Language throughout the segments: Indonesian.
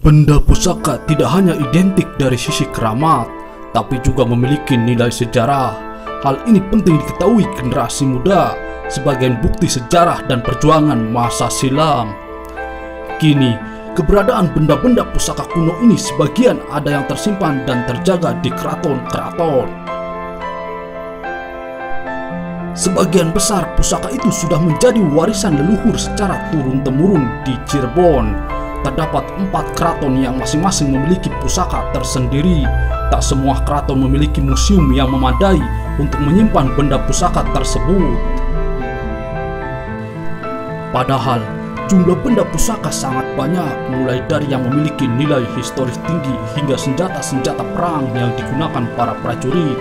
Benda pusaka tidak hanya identik dari sisi keramat, tapi juga memiliki nilai sejarah. Hal ini penting diketahui generasi muda sebagai bukti sejarah dan perjuangan masa silam. Kini, keberadaan benda-benda pusaka kuno ini sebagian ada yang tersimpan dan terjaga di keraton-keraton. Sebagian besar pusaka itu sudah menjadi warisan leluhur secara turun-temurun di Cirebon. Terdapat 4 keraton yang masing-masing memiliki pusaka tersendiri. Tak semua keraton memiliki museum yang memadai untuk menyimpan benda pusaka tersebut. Padahal, jumlah benda pusaka sangat banyak, mulai dari yang memiliki nilai historis tinggi hingga senjata-senjata perang yang digunakan para prajurit.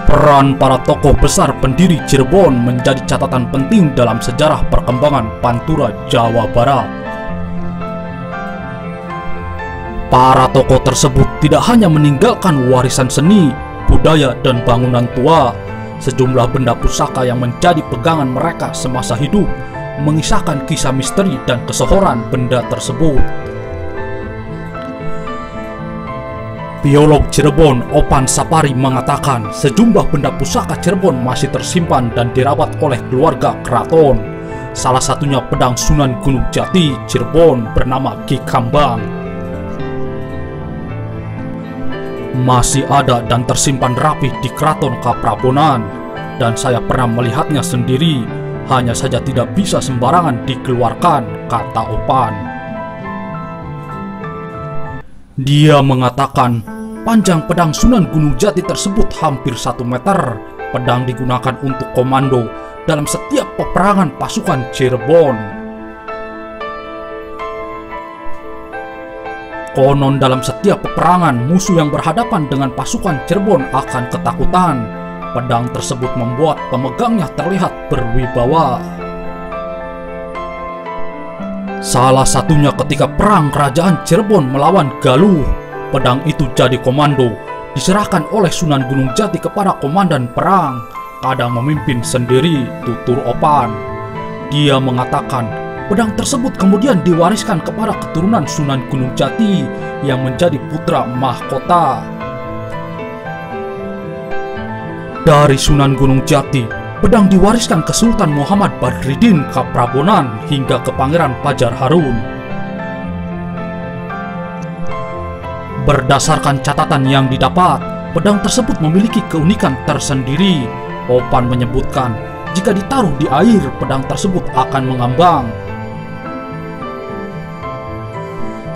Peran para tokoh besar pendiri Cirebon menjadi catatan penting dalam sejarah perkembangan Pantura Jawa Barat. Para tokoh tersebut tidak hanya meninggalkan warisan seni, budaya, dan bangunan tua. Sejumlah benda pusaka yang menjadi pegangan mereka semasa hidup mengisahkan kisah misteri dan kesohoran benda tersebut. Biolog Cirebon Opan Sapari mengatakan sejumlah benda pusaka Cirebon masih tersimpan dan dirawat oleh keluarga keraton. Salah satunya pedang Sunan Gunung Jati Cirebon bernama Ki Kambang. Masih ada dan tersimpan rapi di Keraton Kaprabonan, dan saya pernah melihatnya sendiri, hanya saja tidak bisa sembarangan dikeluarkan, kata Opan. Dia mengatakan panjang pedang Sunan Gunung Jati tersebut hampir 1 meter. Pedang digunakan untuk komando dalam setiap peperangan pasukan Cirebon. Konon dalam setiap peperangan musuh yang berhadapan dengan pasukan Cirebon akan ketakutan. Pedang tersebut membuat pemegangnya terlihat berwibawa. Salah satunya ketika perang kerajaan Cirebon melawan Galuh. Pedang itu jadi komando, diserahkan oleh Sunan Gunung Jati kepada komandan perang, kadang memimpin sendiri, tutur Opan. Dia mengatakan pedang tersebut kemudian diwariskan kepada keturunan Sunan Gunung Jati yang menjadi putra mahkota. Dari Sunan Gunung Jati, pedang diwariskan ke Sultan Muhammad Badriddin Kaprabonan hingga ke Pangeran Pajar Harun. Berdasarkan catatan yang didapat, pedang tersebut memiliki keunikan tersendiri. Opan menyebutkan, jika ditaruh di air, pedang tersebut akan mengambang.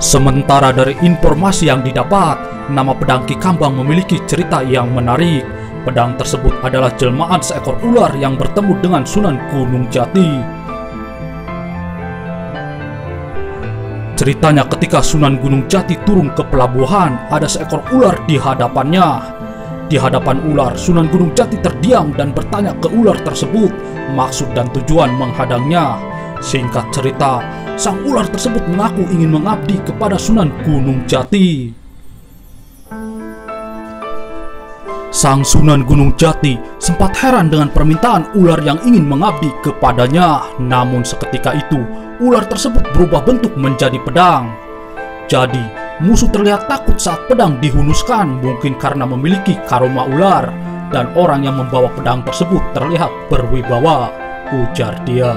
Sementara dari informasi yang didapat, nama pedang Ki Kambang memiliki cerita yang menarik. Pedang tersebut adalah jelmaan seekor ular yang bertemu dengan Sunan Gunung Jati. Ceritanya ketika Sunan Gunung Jati turun ke pelabuhan, ada seekor ular di hadapannya. Di hadapan ular, Sunan Gunung Jati terdiam dan bertanya ke ular tersebut maksud dan tujuan menghadangnya. Singkat cerita, sang ular tersebut mengaku ingin mengabdi kepada Sunan Gunung Jati. Sang Sunan Gunung Jati sempat heran dengan permintaan ular yang ingin mengabdi kepadanya. Namun seketika itu, ular tersebut berubah bentuk menjadi pedang. Jadi, musuh terlihat takut saat pedang dihunuskan, mungkin karena memiliki karoma ular. Dan orang yang membawa pedang tersebut terlihat berwibawa, ujar dia.